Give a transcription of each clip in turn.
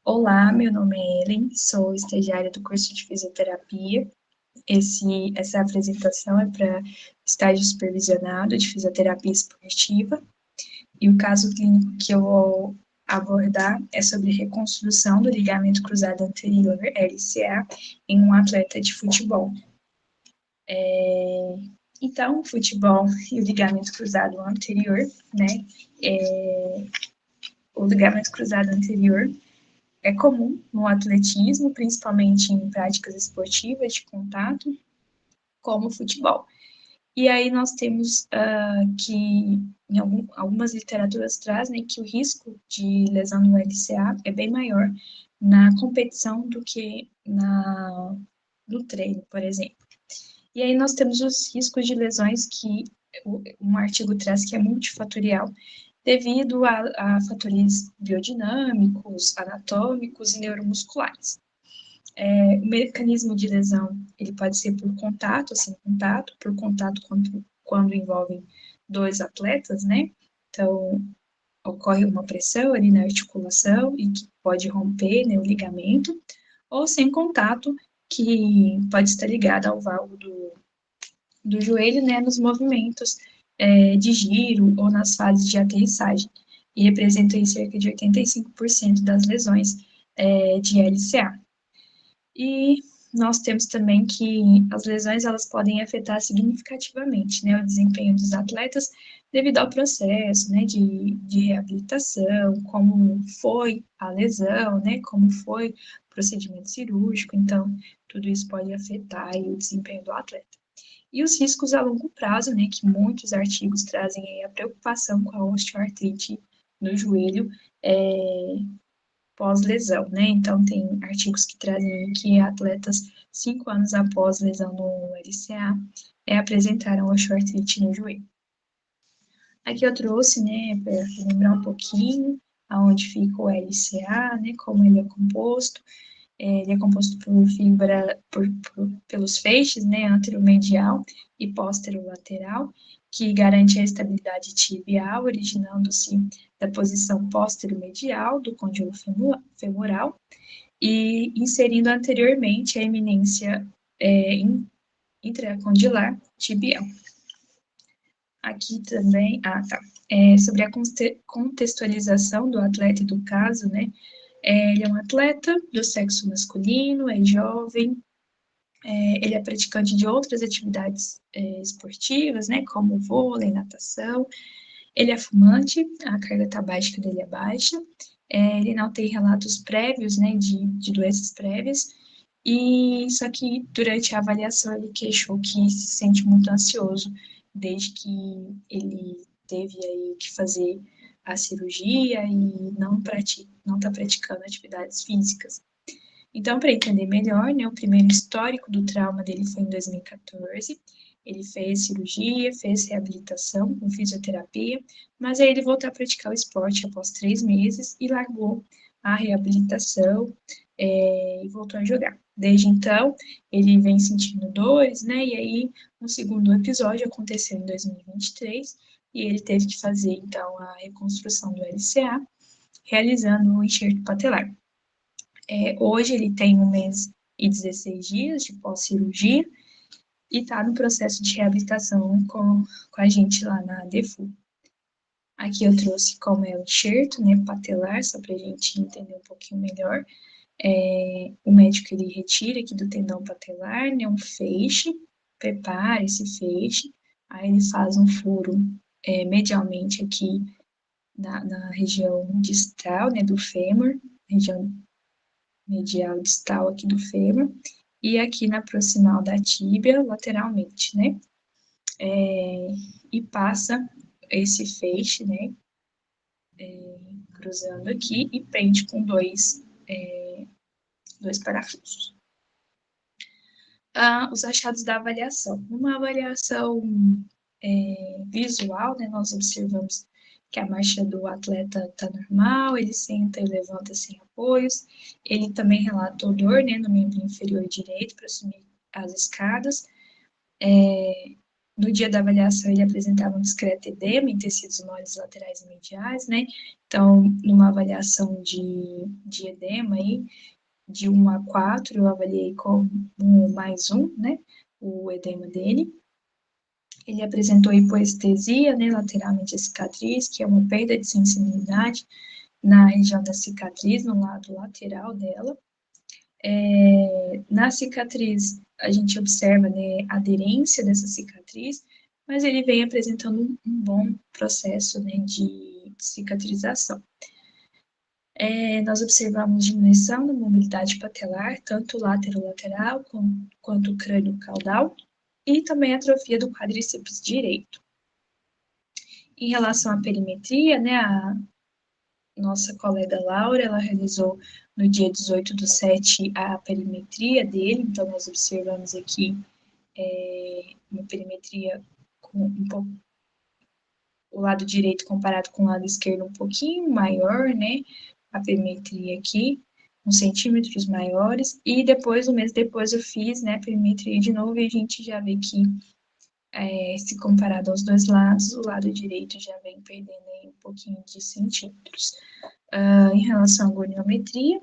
Olá, meu nome é Ellen, sou estagiária do curso de fisioterapia. Essa apresentação é para estágio supervisionado de fisioterapia esportiva e o caso clínico que eu vou abordar é sobre reconstrução do ligamento cruzado anterior, LCA, em um atleta de futebol. Então, o futebol e o ligamento cruzado anterior, né? O ligamento cruzado anterior é comum no atletismo, principalmente em práticas esportivas de contato, como o futebol. E aí nós temos que, em algumas literaturas trazem, né, que o risco de lesão no LCA é bem maior na competição do que no treino, por exemplo. E aí nós temos os riscos de lesões que um artigo traz que é multifatorial, devido a fatores biodinâmicos, anatômicos e neuromusculares. O mecanismo de lesão, ele pode ser por contato, sem contato, por contato quando envolvem dois atletas, né? Então, ocorre uma pressão ali na articulação e que pode romper, né, o ligamento, ou sem contato, que pode estar ligado ao valgo do joelho, né, nos movimentos de giro ou nas fases de aterrissagem, e representa aí cerca de 85% das lesões de LCA. E nós temos também que as lesões elas podem afetar significativamente, né, o desempenho dos atletas devido ao processo, né, de reabilitação, como foi a lesão, né, como foi o procedimento cirúrgico. Então, tudo isso pode afetar aí, o desempenho do atleta. E os riscos a longo prazo, né, que muitos artigos trazem aí a preocupação com a osteoartrite no joelho, pós-lesão, né? Então, tem artigos que trazem que atletas 5 anos após lesão no LCA apresentaram osteoartrite no joelho. Aqui eu trouxe, né, para lembrar um pouquinho aonde fica o LCA, né, como ele é composto. Ele é composto por fibra, pelos feixes, né, anteromedial e póstero-lateral, que garante a estabilidade tibial, originando-se da posição póstero-medial do côndilo femoral e inserindo anteriormente a eminência intracondilar tibial. Aqui também, tá. Sobre a contextualização do atleta e do caso, né? Ele é um atleta do sexo masculino, é jovem, ele é praticante de outras atividades esportivas, né? Como vôlei, natação. Ele é fumante, a carga tabágica dele é baixa. Ele não tem relatos prévios, né? De doenças prévias. E só que durante a avaliação ele queixou que se sente muito ansioso desde que ele teve aí que fazer a cirurgia e não está praticando atividades físicas. Então, para entender melhor, né, o primeiro histórico do trauma dele foi em 2014. Ele fez cirurgia, fez reabilitação com fisioterapia, mas aí ele voltou a praticar o esporte após 3 meses e largou a reabilitação e voltou a jogar. Desde então, ele vem sentindo dores, né? E aí, um segundo episódio aconteceu em 2023 e ele teve que fazer, então, a reconstrução do LCA, realizando o enxerto patelar. Hoje ele tem 1 mês e 16 dias de pós-cirurgia e está no processo de reabilitação com a gente lá na DEFU. Aqui eu trouxe como é o enxerto, né, patelar, só para a gente entender um pouquinho melhor. O médico ele retira aqui do tendão patelar, né, um feixe, prepara esse feixe, aí ele faz um furo medialmente aqui na região distal, né, do fêmur, região medial distal aqui do fêmur, e aqui na proximal da tíbia, lateralmente, né? E passa esse feixe, né? Cruzando aqui e prende com dois parafusos. Os achados da avaliação. Numa avaliação visual, né, nós observamos que a marcha do atleta está normal, ele senta e levanta sem apoios, ele também relatou dor, né, no membro inferior direito para subir as escadas, No dia da avaliação, ele apresentava um discreto edema em tecidos moles laterais e mediais, né? Então, numa avaliação de edema aí, de 1 a 4, eu avaliei com 1 mais 1, né? O edema dele. Ele apresentou hipoestesia, né? Lateralmente a cicatriz, que é uma perda de sensibilidade na região da cicatriz, no lado lateral dela. Na cicatriz, a gente observa, né, a aderência dessa cicatriz, mas ele vem apresentando um bom processo, né, de cicatrização. Nós observamos diminuição da mobilidade patelar, tanto lateral quanto crânio-caudal, e também atrofia do quadríceps direito. Em relação à perimetria, né, a nossa colega Laura, ela realizou no dia 18/7 a perimetria dele, então nós observamos aqui uma perimetria com um pouco, o lado direito comparado com o lado esquerdo um pouquinho maior, né, a perimetria aqui, uns centímetros maiores, e depois, um mês depois, eu fiz, né, a perimetria de novo, e a gente já vê que, se comparado aos dois lados, o lado direito já vem perdendo aí um pouquinho de centímetros. Em relação à goniometria,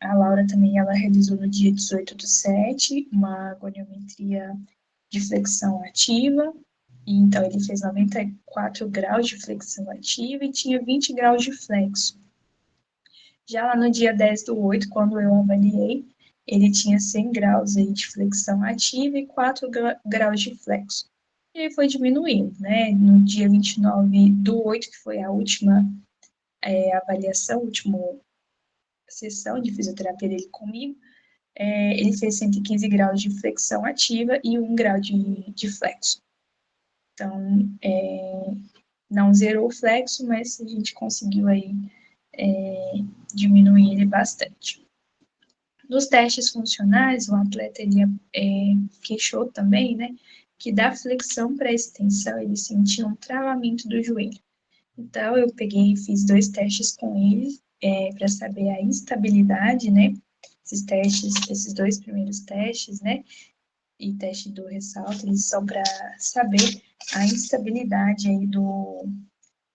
a Laura também, ela realizou no dia 18/7 uma goniometria de flexão ativa, e então ele fez 94 graus de flexão ativa e tinha 20 graus de flexo. Já lá no dia 10/8, quando eu avaliei, ele tinha 100 graus aí de flexão ativa e 4 graus de flexo. E aí foi diminuindo, né? No dia 29/8, que foi a última avaliação, a última sessão de fisioterapia dele comigo, ele fez 115 graus de flexão ativa e 1 grau de flexo. Então, não zerou o flexo, mas a gente conseguiu aí diminuir ele bastante. Nos testes funcionais, o atleta ele queixou também, né, que da flexão para a extensão ele sentia um travamento do joelho. Então, eu peguei e fiz 2 testes com ele para saber a instabilidade, né, esses 2 primeiros testes, né, e teste do ressalto, eles são para saber a instabilidade aí do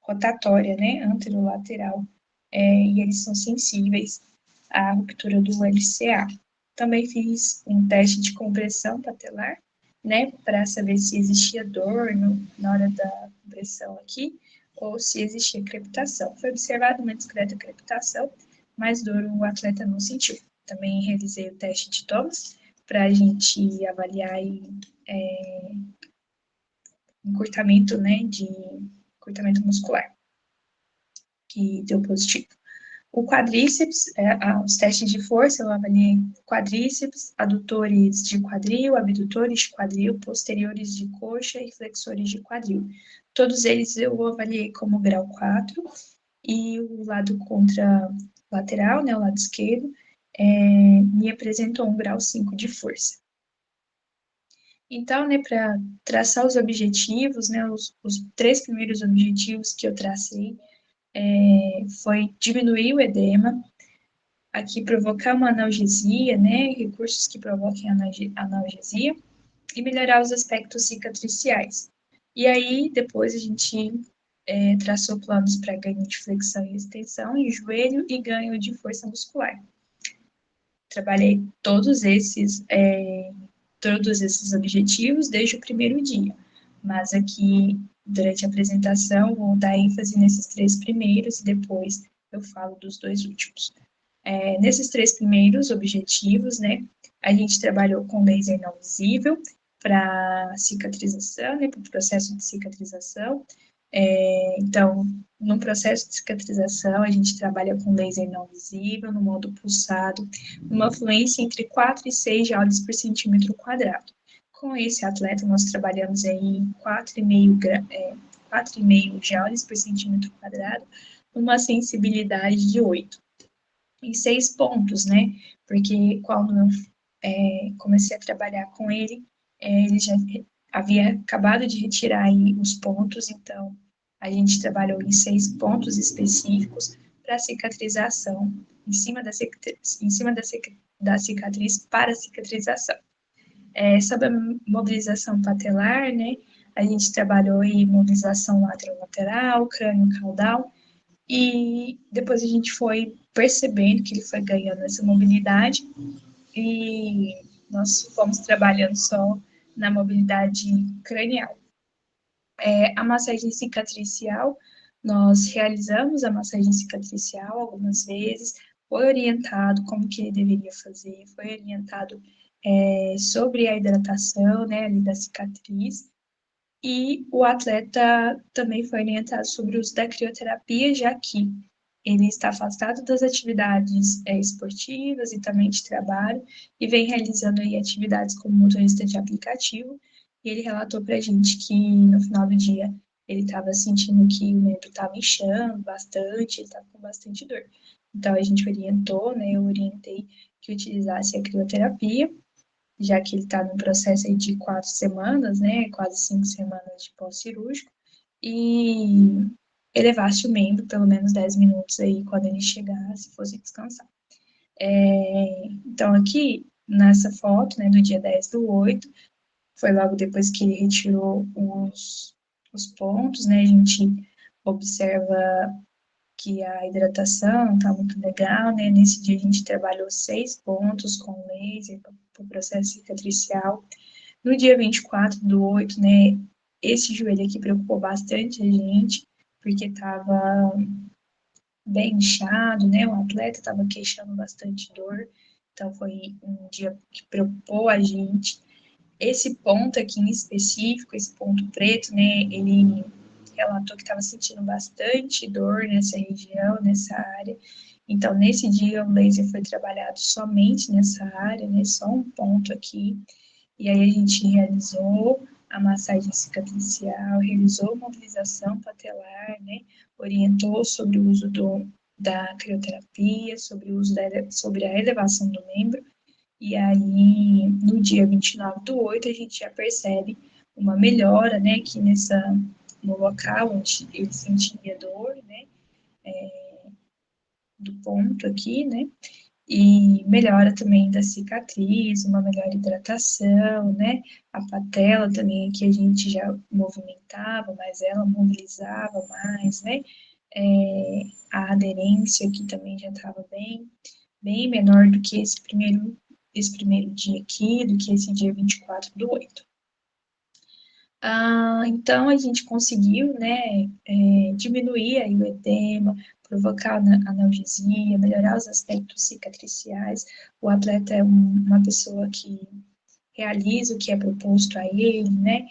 rotatória, né, anterolateral, e eles são sensíveis à ruptura do LCA. Também fiz um teste de compressão patelar, né, para saber se existia dor na hora da compressão aqui, ou se existia crepitação. Foi observada uma discreta crepitação, mas dor o atleta não sentiu. Também realizei o teste de Thomas, para a gente avaliar aí, encurtamento, né, de encurtamento muscular, que deu positivo. O quadríceps, os testes de força, eu avaliei quadríceps, adutores de quadril, abdutores de quadril, posteriores de coxa e flexores de quadril. Todos eles eu avaliei como grau 4, e o lado contralateral, né, o lado esquerdo, me apresentou um grau 5 de força. Então, né, para traçar os objetivos, né, os 3 primeiros objetivos que eu tracei, foi diminuir o edema, aqui provocar uma analgesia, né, recursos que provoquem analgesia, e melhorar os aspectos cicatriciais. E aí, depois a gente traçou planos para ganho de flexão e extensão em joelho e ganho de força muscular. Trabalhei todos esses objetivos desde o primeiro dia, mas aqui, durante a apresentação, vou dar ênfase nesses 3 primeiros e depois eu falo dos 2 últimos. Nesses 3 primeiros objetivos, né, a gente trabalhou com laser não visível para cicatrização, né, para o processo de cicatrização. Então, no processo de cicatrização, a gente trabalha com laser não visível, no modo pulsado, numa fluência entre 4 e 6 joules por centímetro quadrado. Com esse atleta, nós trabalhamos aí em 4,5 joules por centímetro quadrado, numa sensibilidade de 8. Em 6 pontos, né? Porque quando eu comecei a trabalhar com ele, ele já havia acabado de retirar aí os pontos, então a gente trabalhou em 6 pontos específicos para cicatrização, em cima da cicatriz para cicatrização. Sobre a mobilização patelar, né, a gente trabalhou em mobilização lateral-lateral, crânio-caudal, e depois a gente foi percebendo que ele foi ganhando essa mobilidade, e nós fomos trabalhando só na mobilidade cranial. A massagem cicatricial, nós realizamos a massagem cicatricial algumas vezes, foi orientado como que ele deveria fazer, foi orientado sobre a hidratação, né, ali da cicatriz, e o atleta também foi orientado sobre o uso da crioterapia, já que ele está afastado das atividades esportivas e também de trabalho, e vem realizando aí atividades como motorista de aplicativo, e ele relatou para a gente que no final do dia ele estava sentindo que o membro estava inchando bastante, ele estava com bastante dor. Então a gente orientou, né, eu orientei que utilizasse a crioterapia, já que ele está num processo aí de 4 semanas, né, quase 5 semanas de pós-cirúrgico, e elevasse o membro pelo menos 10 minutos aí quando ele chegasse, fosse descansar. Então, aqui, nessa foto, né, do dia 10/8, foi logo depois que ele retirou os pontos, né, a gente observa que a hidratação está muito legal, né, nesse dia a gente trabalhou 6 pontos com laser para o processo cicatricial. No dia 24/8, né, esse joelho aqui preocupou bastante a gente, porque estava bem inchado, né, o atleta estava queixando bastante dor, então foi um dia que preocupou a gente. Esse ponto aqui em específico, esse ponto preto, né, ele relatou que estava sentindo bastante dor nessa região, nessa área. Então, nesse dia, o laser foi trabalhado somente nessa área, né, só um ponto aqui. E aí a gente realizou a massagem cicatricial, realizou mobilização patelar, né, orientou sobre o uso da crioterapia, sobre o uso sobre a elevação do membro. E aí, no dia 29/8, a gente já percebe uma melhora, né, aqui no local onde ele sentia dor, né, do ponto aqui, né, e melhora também da cicatriz, uma melhor hidratação, né, a patela também que a gente já movimentava, mas ela mobilizava mais, né, a aderência aqui também já estava bem menor do que esse primeiro dia aqui, do que esse dia 24/8. Então, a gente conseguiu, né, diminuir aí o edema, provocar analgesia, melhorar os aspectos cicatriciais. O atleta é uma pessoa que realiza o que é proposto a ele, né,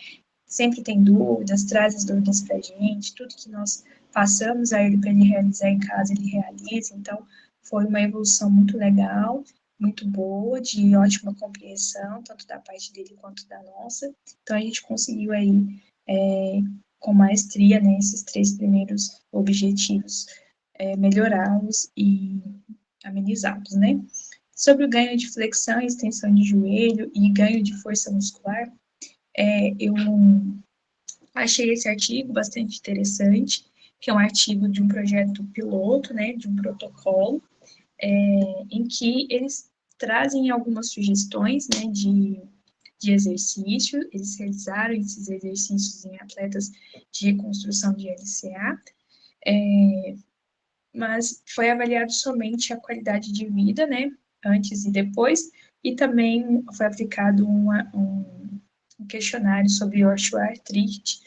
sempre tem dúvidas, traz as dúvidas para a gente, tudo que nós passamos a ele para ele realizar em casa, ele realiza. Então, foi uma evolução muito legal, muito boa, de ótima compreensão, tanto da parte dele quanto da nossa. Então, a gente conseguiu aí, com maestria, né, esses 3 primeiros objetivos, melhorá-los e amenizá-los, né? Sobre o ganho de flexão e extensão de joelho e ganho de força muscular, eu achei esse artigo bastante interessante, que é um artigo de um projeto piloto, né, de um protocolo, em que eles trazem algumas sugestões, né, de exercício, eles realizaram esses exercícios em atletas de reconstrução de LCA, mas foi avaliado somente a qualidade de vida, né, antes e depois, e também foi aplicado um questionário sobre osteoartrite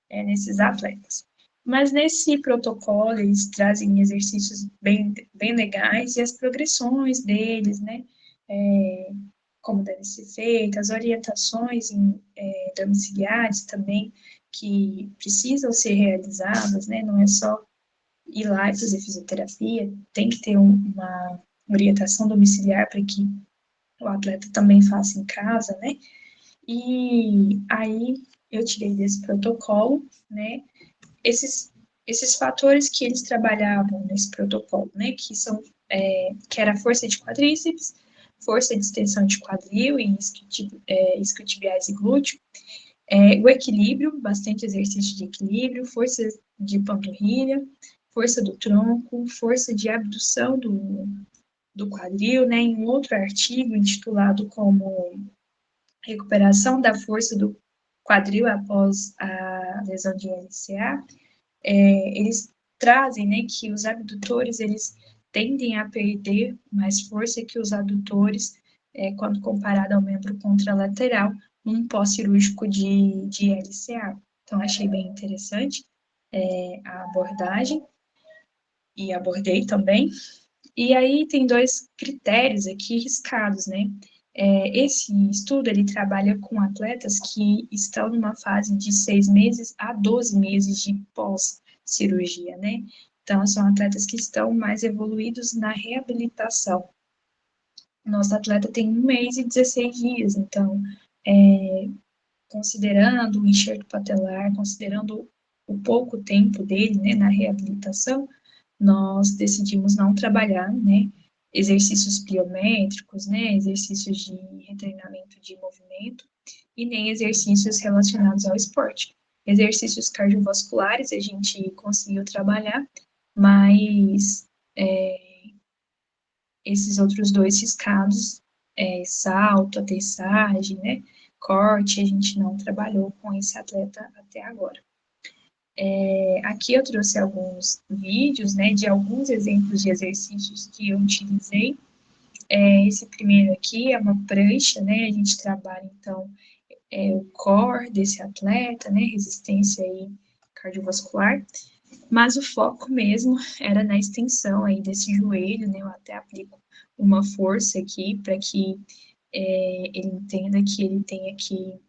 nesses atletas. Mas nesse protocolo, eles trazem exercícios bem legais e as progressões deles, né? Como devem ser feitas, as orientações domiciliares também, que precisam ser realizadas, né? Não é só ir lá e fazer fisioterapia, tem que ter uma orientação domiciliar para que o atleta também faça em casa, né? E aí eu tirei desse protocolo, né, esses fatores que eles trabalhavam nesse protocolo, né, que era força de quadríceps, força de extensão de quadril e isquiotibiais e glúteo, o equilíbrio, bastante exercício de equilíbrio, força de panturrilha, força do tronco, força de abdução do quadril, né, em um outro artigo intitulado como recuperação da força quadril após a lesão de LCA, eles trazem, né, que os abdutores, eles tendem a perder mais força que os adutores quando comparado ao membro contralateral num pós-cirúrgico de LCA. Então, achei bem interessante a abordagem e abordei também. E aí tem dois critérios aqui riscados, né? Esse estudo, ele trabalha com atletas que estão numa fase de 6 meses a 12 meses de pós-cirurgia, né? Então, são atletas que estão mais evoluídos na reabilitação. Nosso atleta tem 1 mês e 16 dias, então, considerando o enxerto patelar, considerando o pouco tempo dele, né, na reabilitação, nós decidimos não trabalhar, né, exercícios pliométricos, né, exercícios de retreinamento de movimento e nem exercícios relacionados ao esporte. Exercícios cardiovasculares a gente conseguiu trabalhar, mas esses outros dois riscados, salto, aterrissagem, né, corte, a gente não trabalhou com esse atleta até agora. Aqui eu trouxe alguns vídeos, né, de alguns exemplos de exercícios que eu utilizei. Esse primeiro aqui é uma prancha, né, a gente trabalha, então, o core desse atleta, né, resistência aí cardiovascular, mas o foco mesmo era na extensão aí desse joelho, né, eu até aplico uma força aqui para que ele entenda que ele tenha que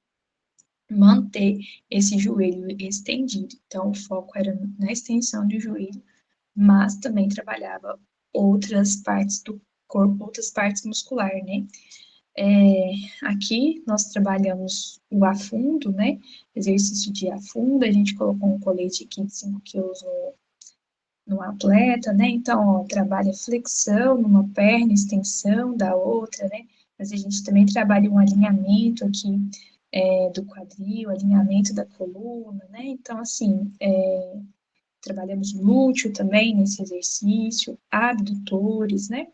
manter esse joelho estendido. Então, o foco era na extensão do joelho, mas também trabalhava outras partes do corpo, outras partes muscular, né? Aqui nós trabalhamos o afundo, né? Exercício de afundo, a gente colocou um colete aqui de 5 quilos no atleta, né? Então, ó, trabalha flexão numa perna, extensão da outra, né? Mas a gente também trabalha um alinhamento aqui do quadril, alinhamento da coluna, né? Então, assim, trabalhamos glúteo também nesse exercício, abdutores, né?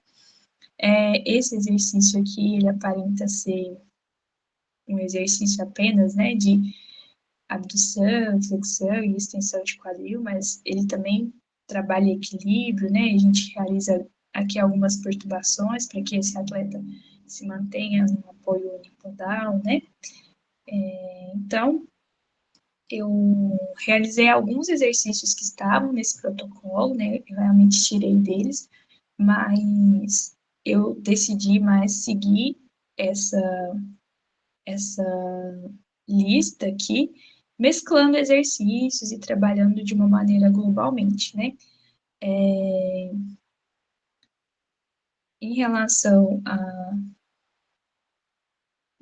Esse exercício aqui, ele aparenta ser um exercício apenas, né, de abdução, flexão e extensão de quadril, mas ele também trabalha equilíbrio, né? A gente realiza aqui algumas perturbações para que esse atleta se mantenha no apoio unipodal, né? Então, eu realizei alguns exercícios que estavam nesse protocolo, né? Eu realmente tirei deles, mas eu decidi mais seguir essa lista aqui, mesclando exercícios e trabalhando de uma maneira globalmente, né? Em relação a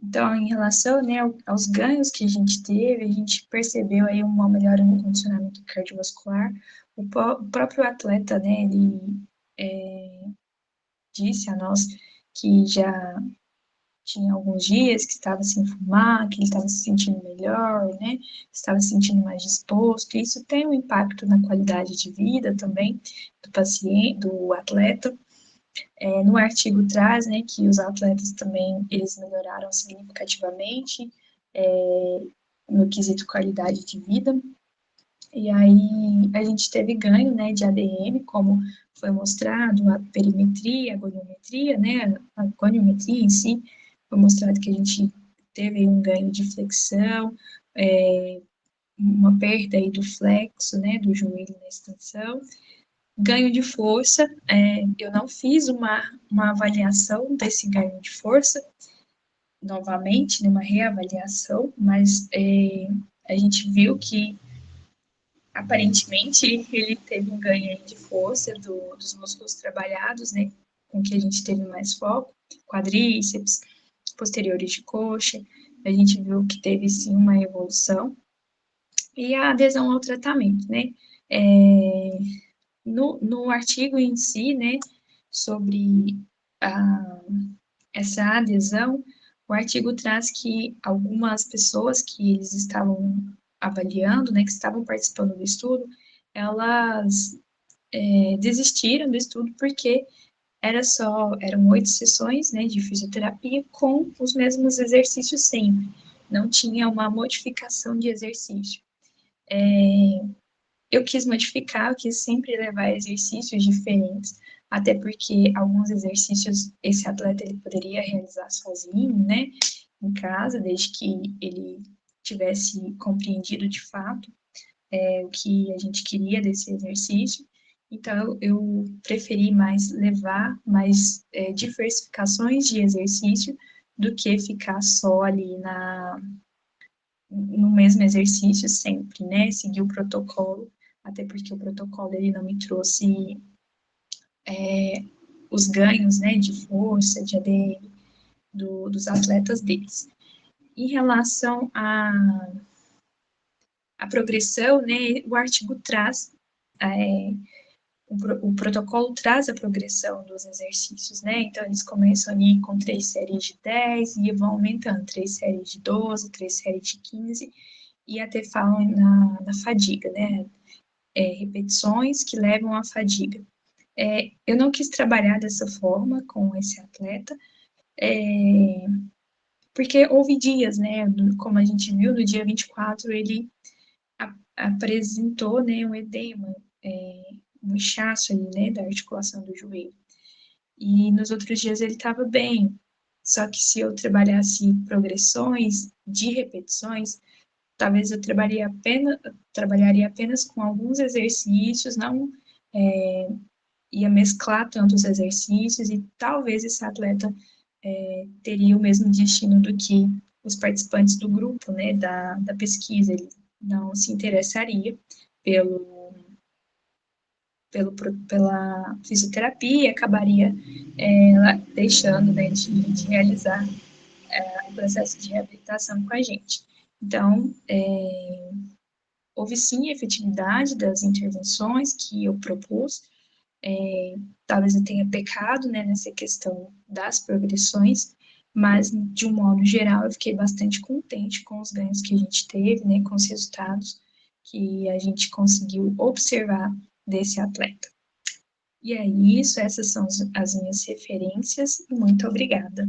Então, em relação, né, aos ganhos que a gente teve, a gente percebeu aí uma melhora no condicionamento cardiovascular. O próprio atleta, né, ele disse a nós que já tinha alguns dias que estava sem fumar, que ele estava se sentindo melhor, né, estava se sentindo mais disposto. Isso tem um impacto na qualidade de vida também do paciente, do atleta. No artigo traz, né, que os atletas também, eles melhoraram significativamente no quesito qualidade de vida, e aí a gente teve ganho, né, de ADM, como foi mostrado, a perimetria, a goniometria, né, a goniometria em si, foi mostrado que a gente teve um ganho de flexão, uma perda aí do flexo, né, do joelho na extensão, ganho de força, eu não fiz uma avaliação desse ganho de força, novamente, numa reavaliação, mas a gente viu que, aparentemente, ele teve um ganho de força dos músculos trabalhados, né, com que a gente teve mais foco, quadríceps, posteriores de coxa, a gente viu que teve, sim, uma evolução, e a adesão ao tratamento, né, no artigo em si, né, sobre essa adesão, o artigo traz que algumas pessoas que eles estavam avaliando, né, que estavam participando do estudo, elas desistiram do estudo porque eram 8 sessões, né, de fisioterapia com os mesmos exercícios sempre. não tinha uma modificação de exercício. Eu quis modificar, eu quis sempre levar exercícios diferentes, até porque alguns exercícios esse atleta ele poderia realizar sozinho, né, em casa, desde que ele tivesse compreendido de fato o que a gente queria desse exercício. Então, eu preferi mais levar mais diversificações de exercício do que ficar só ali no mesmo exercício sempre, né? Seguir o protocolo, até porque o protocolo ele não me trouxe os ganhos, né, de força, de ADM dos atletas deles. Em relação à progressão, né, o artigo traz o protocolo traz a progressão dos exercícios, né? Então, eles começam ali com 3 séries de 10 e vão aumentando, 3 séries de 12, 3 séries de 15, e até falam na fadiga, né? Repetições que levam à fadiga. Eu não quis trabalhar dessa forma com esse atleta, porque houve dias, né? Como a gente viu, no dia 24, ele apresentou, né, um edema, um inchaço ali, né, da articulação do joelho. E nos outros dias ele estava bem. Só que se eu trabalhasse progressões de repetições, talvez eu trabalharia apenas com alguns exercícios, não ia mesclar tantos exercícios, e talvez esse atleta teria o mesmo destino do que os participantes do grupo, né, da pesquisa. Ele não se interessaria pelo pela fisioterapia, acabaria deixando, né, de realizar o processo de reabilitação com a gente. Então, houve sim efetividade das intervenções que eu propus, talvez eu tenha pecado, né, nessa questão das progressões, mas, de um modo geral, eu fiquei bastante contente com os ganhos que a gente teve, né, com os resultados que a gente conseguiu observar desse atleta. E é isso, essas são as minhas referências, e muito obrigada.